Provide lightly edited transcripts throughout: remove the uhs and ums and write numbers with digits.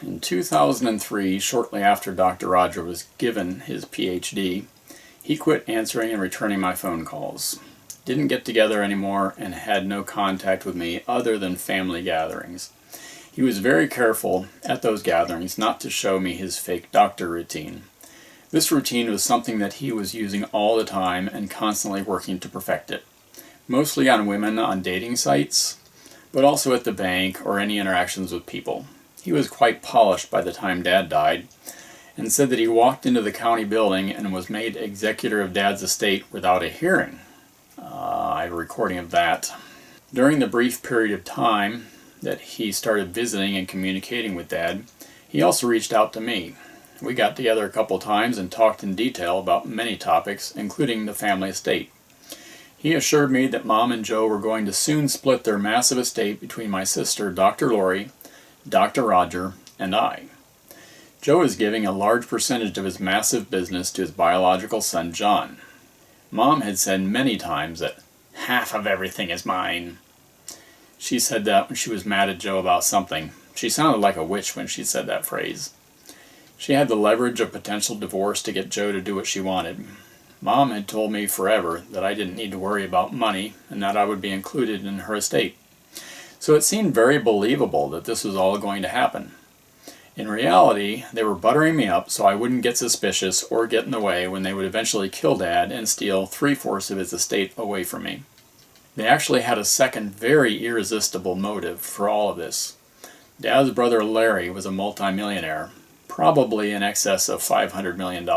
In 2003, shortly after Dr. Roger was given his PhD, he quit answering and returning my phone calls. Didn't get together anymore and had no contact with me other than family gatherings. He was very careful at those gatherings not to show me his fake doctor routine. This routine was something that he was using all the time and constantly working to perfect it. Mostly on women on dating sites, but also at the bank or any interactions with people. He was quite polished by the time Dad died, and said that he walked into the county building and was made executor of Dad's estate without a hearing. I have a recording of that. During the brief period of time that he started visiting and communicating with Dad, he also reached out to me. We got together a couple times and talked in detail about many topics, including the family estate. He assured me that Mom and Joe were going to soon split their massive estate between my sister, Dr. Lori, Dr. Roger, and I. Joe is giving a large percentage of his massive business to his biological son, John. Mom had said many times that half of everything is mine. She said that when she was mad at Joe about something. She sounded like a witch when she said that phrase. She had the leverage of potential divorce to get Joe to do what she wanted. Mom had told me forever that I didn't need to worry about money and that I would be included in her estate. So it seemed very believable that this was all going to happen. In reality, they were buttering me up so I wouldn't get suspicious or get in the way when they would eventually kill Dad and steal 3/4 of his estate away from me. They actually had a second very irresistible motive for all of this. Dad's brother Larry was a multimillionaire, probably in excess of $500 million.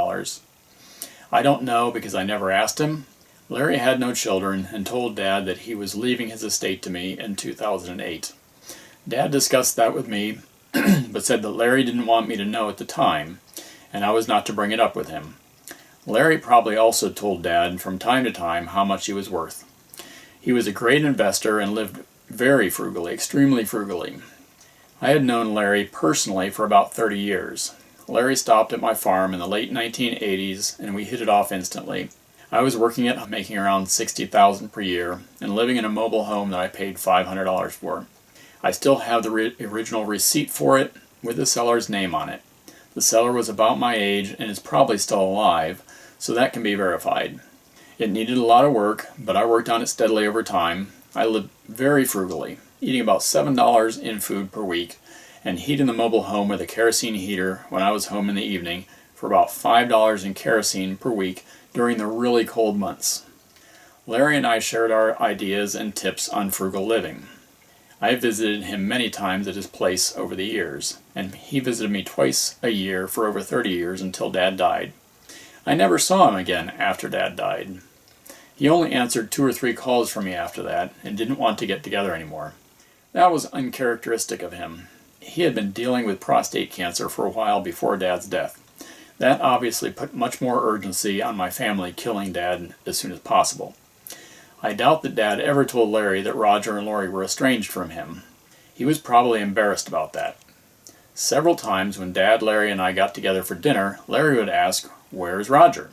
I don't know because I never asked him. Larry had no children and told Dad that he was leaving his estate to me in 2008. Dad discussed that with me, but said that Larry didn't want me to know at the time, and I was not to bring it up with him. Larry probably also told Dad from time to time how much he was worth. He was a great investor and lived very frugally, extremely frugally. I had known Larry personally for about 30 years. Larry stopped at my farm in the late 1980s, and we hit it off instantly. I was working at making around $60,000 per year and living in a mobile home that I paid $500 for. I still have the original receipt for it with the seller's name on it. The seller was about my age and is probably still alive, so that can be verified. It needed a lot of work, but I worked on it steadily over time. I lived very frugally, eating about $7 in food per week and heating the mobile home with a kerosene heater when I was home in the evening for about $5 in kerosene per week during the really cold months. Larry and I shared our ideas and tips on frugal living. I visited him many times at his place over the years, and he visited me twice a year for over 30 years until Dad died. I never saw him again after Dad died. He only answered 2 or 3 calls from me after that and didn't want to get together anymore. That was uncharacteristic of him. He had been dealing with prostate cancer for a while before Dad's death. That obviously put much more urgency on my family killing Dad as soon as possible. I doubt that Dad ever told Larry that Roger and Lori were estranged from him. He was probably embarrassed about that. Several times when Dad, Larry, and I got together for dinner, Larry would ask, "Where's Roger?"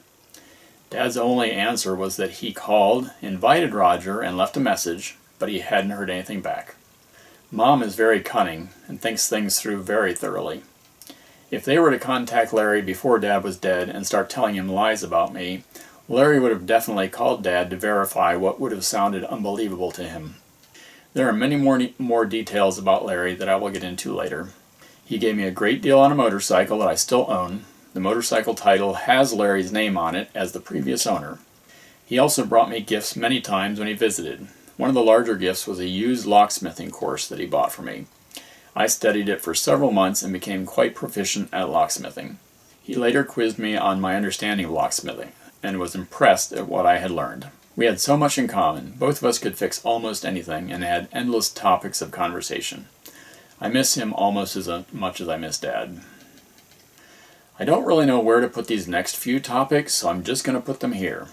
Dad's only answer was that he called, invited Roger, and left a message, but he hadn't heard anything back. Mom is very cunning and thinks things through very thoroughly. If they were to contact Larry before Dad was dead and start telling him lies about me, Larry would have definitely called Dad to verify what would have sounded unbelievable to him. There are many more details about Larry that I will get into later. He gave me a great deal on a motorcycle that I still own. The motorcycle title has Larry's name on it as the previous owner. He also brought me gifts many times when he visited. One of the larger gifts was a used locksmithing course that he bought for me. I studied it for several months and became quite proficient at locksmithing. He later quizzed me on my understanding of locksmithing and was impressed at what I had learned. We had so much in common. Both of us could fix almost anything and had endless topics of conversation. I miss him almost as much as I miss Dad. I don't really know where to put these next few topics, so I'm just going to put them here.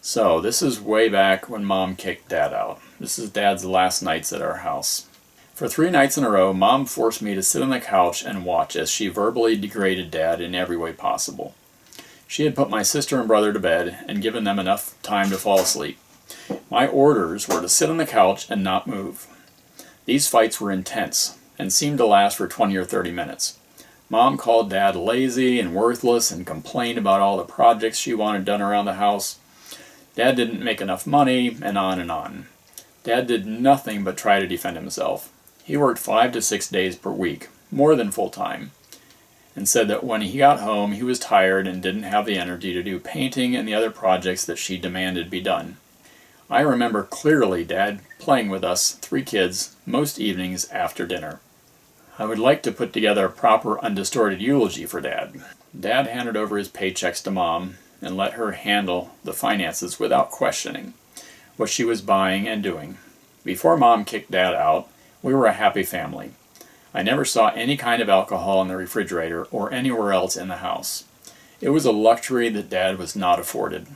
So, this is way back when Mom kicked Dad out. This is Dad's last nights at our house. For 3 nights in a row, Mom forced me to sit on the couch and watch as she verbally degraded Dad in every way possible. She had put my sister and brother to bed and given them enough time to fall asleep. My orders were to sit on the couch and not move. These fights were intense. and seemed to last for 20 or 30 minutes. Mom called Dad lazy and worthless and complained about all the projects she wanted done around the house. Dad didn't make enough money, and on and on. Dad did nothing but try to defend himself. He worked 5 to 6 days per week, more than full-time, and said that when he got home he was tired and didn't have the energy to do painting and the other projects that she demanded be done. I remember clearly Dad playing with us, 3 kids, most evenings after dinner. I would like to put together a proper undistorted eulogy for Dad. Dad handed over his paychecks to Mom and let her handle the finances without questioning what she was buying and doing. Before Mom kicked Dad out, we were a happy family. I never saw any kind of alcohol in the refrigerator or anywhere else in the house. It was a luxury that Dad was not afforded.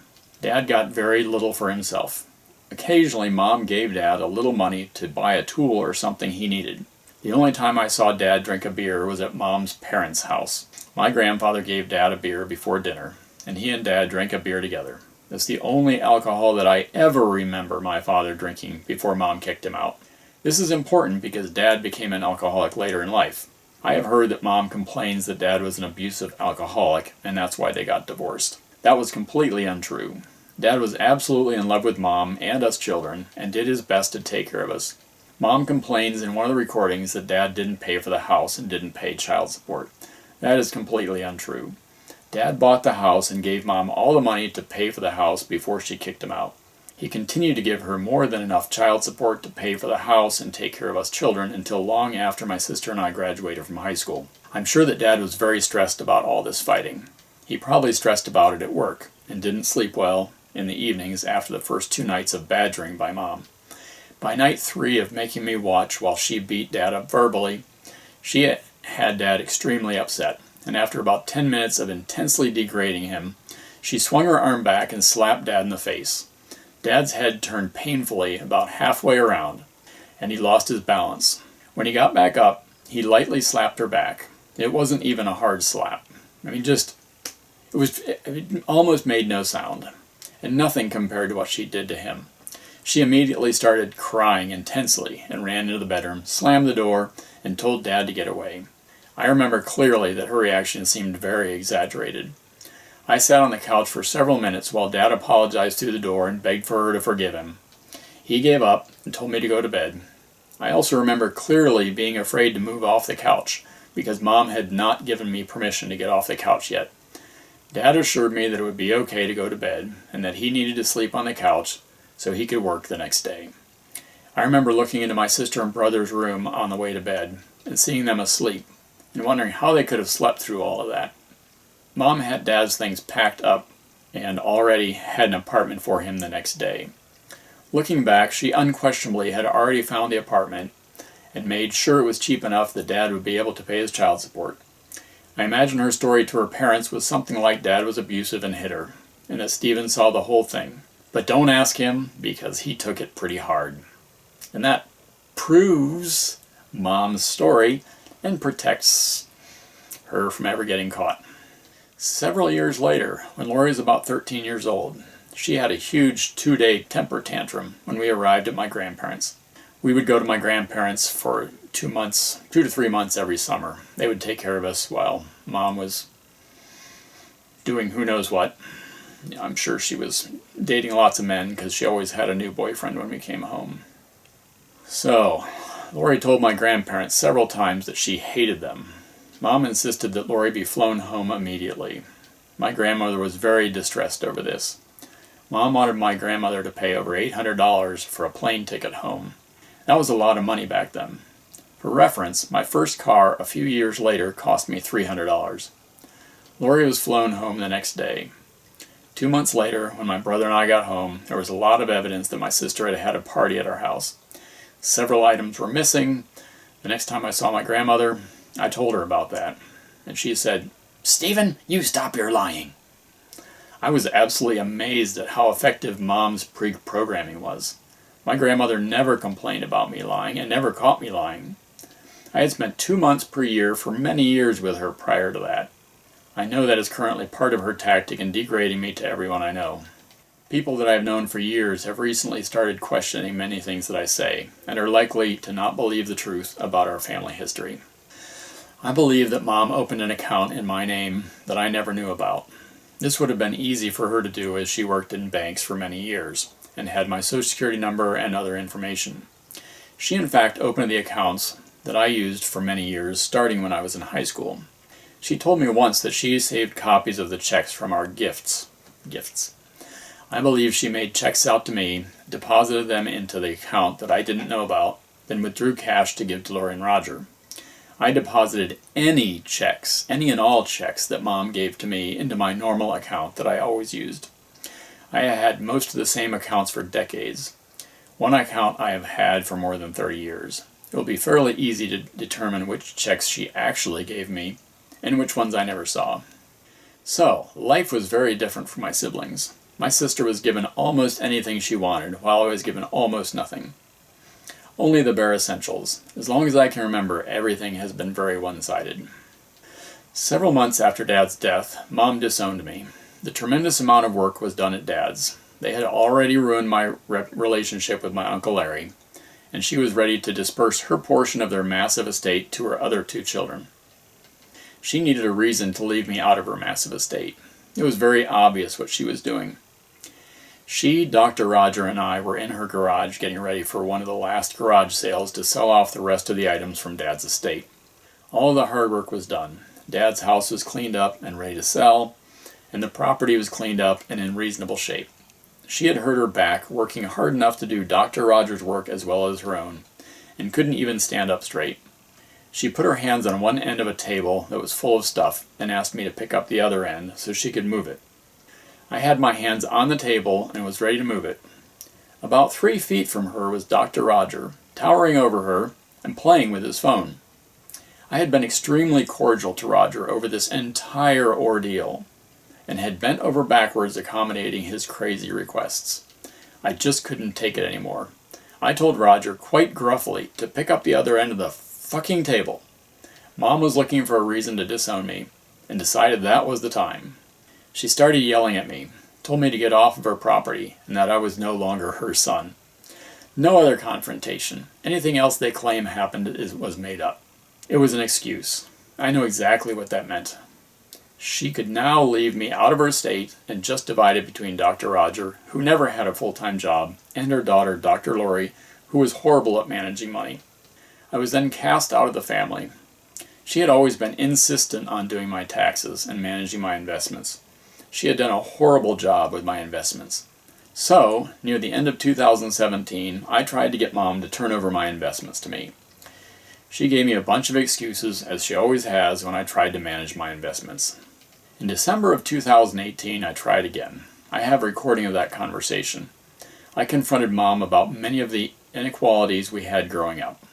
Dad got very little for himself. Occasionally, Mom gave Dad a little money to buy a tool or something he needed. The only time I saw Dad drink a beer was at Mom's parents' house. My grandfather gave Dad a beer before dinner, and he and Dad drank a beer together. That's the only alcohol that I ever remember my father drinking before Mom kicked him out. This is important because Dad became an alcoholic later in life. I have heard that Mom complains that Dad was an abusive alcoholic, and that's why they got divorced. That was completely untrue. Dad was absolutely in love with Mom and us children, and did his best to take care of us. Mom complains in one of the recordings that Dad didn't pay for the house and didn't pay child support. That is completely untrue. Dad bought the house and gave Mom all the money to pay for the house before she kicked him out. He continued to give her more than enough child support to pay for the house and take care of us children until long after my sister and I graduated from high school. I'm sure that Dad was very stressed about all this fighting. He probably stressed about it at work and didn't sleep well in the evenings after the first 2 nights of badgering by Mom. By night 3 of making me watch while she beat Dad up verbally, she had Dad extremely upset, and after about 10 minutes of intensely degrading him, she swung her arm back and slapped Dad in the face. Dad's head turned painfully about halfway around, and he lost his balance. When he got back up, he lightly slapped her back. It wasn't even a hard slap. It almost made no sound, and nothing compared to what she did to him. She immediately started crying intensely and ran into the bedroom, slammed the door, and told Dad to get away. I remember clearly that her reaction seemed very exaggerated. I sat on the couch for several minutes while Dad apologized through the door and begged for her to forgive him. He gave up and told me to go to bed. I also remember clearly being afraid to move off the couch because Mom had not given me permission to get off the couch yet. Dad assured me that it would be okay to go to bed and that he needed to sleep on the couch so he could work the next day. I remember looking into my sister and brother's room on the way to bed and seeing them asleep and wondering how they could have slept through all of that. Mom had Dad's things packed up and already had an apartment for him the next day. Looking back, she unquestionably had already found the apartment and made sure it was cheap enough that Dad would be able to pay his child support. I imagine her story to her parents was something like Dad was abusive and hit her, and that Stephen saw the whole thing. But don't ask him, because he took it pretty hard. And that proves Mom's story and protects her from ever getting caught. Several years later, when Lori was about 13 years old, she had a huge 2-day temper tantrum when we arrived at my grandparents'. We would go to my grandparents for 2 to 3 months every summer. They would take care of us while Mom was doing who knows what. I'm sure she was dating lots of men because she always had a new boyfriend when we came home. So, Lori told my grandparents several times that she hated them. Mom insisted that Lori be flown home immediately. My grandmother was very distressed over this. Mom wanted my grandmother to pay over $800 for a plane ticket home. That was a lot of money back then. For reference, my first car a few years later cost me $300. Lori was flown home the next day. 2 months later, when my brother and I got home, there was a lot of evidence that my sister had had a party at our house. Several items were missing. The next time I saw my grandmother, I told her about that, and she said, "Stephen, you stop your lying." I was absolutely amazed at how effective Mom's pre-programming was. My grandmother never complained about me lying and never caught me lying. I had spent 2 months per year for many years with her prior to that. I know that is currently part of her tactic in degrading me to everyone I know. People that I have known for years have recently started questioning many things that I say, and are likely to not believe the truth about our family history. I believe that Mom opened an account in my name that I never knew about. This would have been easy for her to do, as she worked in banks for many years, and had my Social Security number and other information. She in fact opened the accounts that I used for many years, starting when I was in high school. She told me once that she saved copies of the checks from our gifts. I believe she made checks out to me, deposited them into the account that I didn't know about, then withdrew cash to give to Lori and Roger. I deposited any and all checks that Mom gave to me into my normal account that I always used. I had most of the same accounts for decades. One account I have had for more than 30 years. It will be fairly easy to determine which checks she actually gave me and which ones I never saw. So, life was very different for my siblings. My sister was given almost anything she wanted, while I was given almost nothing. Only the bare essentials. As long as I can remember, everything has been very one-sided. Several months after Dad's death, Mom disowned me. The tremendous amount of work was done at Dad's. They had already ruined my relationship with my Uncle Larry, and she was ready to disperse her portion of their massive estate to her other 2 children. She needed a reason to leave me out of her massive estate. It was very obvious what she was doing. She, Dr. Roger, and I were in her garage getting ready for one of the last garage sales to sell off the rest of the items from Dad's estate. All the hard work was done. Dad's house was cleaned up and ready to sell, and the property was cleaned up and in reasonable shape. She had hurt her back, working hard enough to do Dr. Roger's work as well as her own, and couldn't even stand up straight. She put her hands on one end of a table that was full of stuff and asked me to pick up the other end so she could move it. I had my hands on the table and was ready to move it. About 3 feet from her was Dr. Roger, towering over her and playing with his phone. I had been extremely cordial to Roger over this entire ordeal and had bent over backwards accommodating his crazy requests. I just couldn't take it anymore. I told Roger quite gruffly to pick up the other end of the fucking table. Mom was looking for a reason to disown me and decided that was the time. She started yelling at me, told me to get off of her property, and that I was no longer her son. No other confrontation. Anything else they claim happened was made up. It was an excuse. I know exactly what that meant. She could now leave me out of her estate and just divide it between Dr. Roger, who never had a full-time job, and her daughter, Dr. Lori, who was horrible at managing money. I was then cast out of the family. She had always been insistent on doing my taxes and managing my investments. She had done a horrible job with my investments. So, near the end of 2017, I tried to get Mom to turn over my investments to me. She gave me a bunch of excuses, as she always has when I tried to manage my investments. In December of 2018, I tried again. I have a recording of that conversation. I confronted Mom about many of the inequalities we had growing up.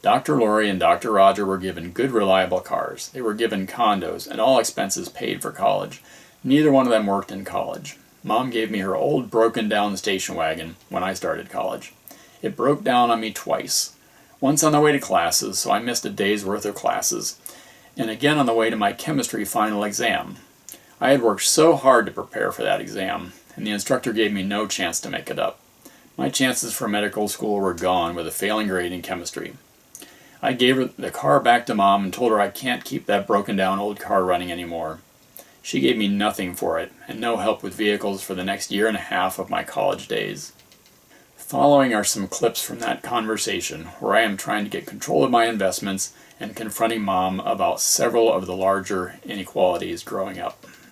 Dr. Lori and Dr. Roger were given good, reliable cars. They were given condos and all expenses paid for college. Neither one of them worked in college. Mom gave me her old broken-down station wagon when I started college. It broke down on me twice. Once on the way to classes, so I missed a day's worth of classes, and again on the way to my chemistry final exam. I had worked so hard to prepare for that exam, and the instructor gave me no chance to make it up. My chances for medical school were gone with a failing grade in chemistry. I gave her the car back to Mom and told her I can't keep that broken-down old car running anymore. She gave me nothing for it, and no help with vehicles for the next year and a half of my college days. Following are some clips from that conversation, where I am trying to get control of my investments and confronting Mom about several of the larger inequalities growing up.